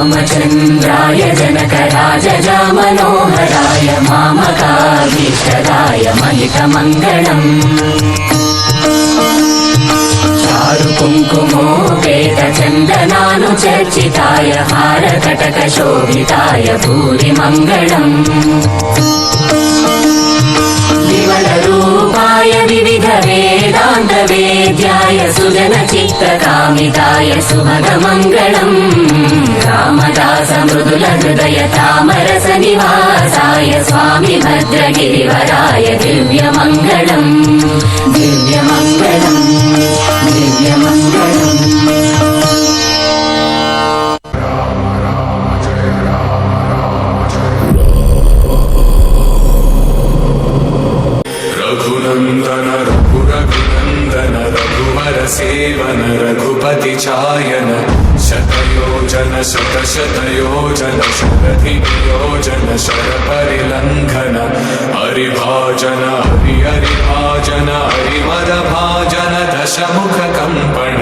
रामचन्द्राय जनकराजजा Manoharrai मामकाभीष्टदाय महितमङ्गलम् Charu कुङ्कुमोपेत चन्दनानुचर्चिताय हारकटकशोभिताय भूरिमङ्गलम् विमलरूपाय विविधवेदान्तवेद्याय सुजनचित्तकामिताय सुभगमङ्गलम् Ramdas मृदुलहृदय तामरसनिवासाय Swami भद्रगिरिवराय दिव्यमङ्गलम् दिव्यमङ्गलम् दिव्यमङ्गलम्। Raghunandan रघुरघुनन्दन Raghubar seven Raghupati चायन शतयोजन शतशतयोजन शरधियोजन शरपरिलङ्घन हरिभाजन हरिहरिभाजन हरिमदभाजन दशमुखकम्पण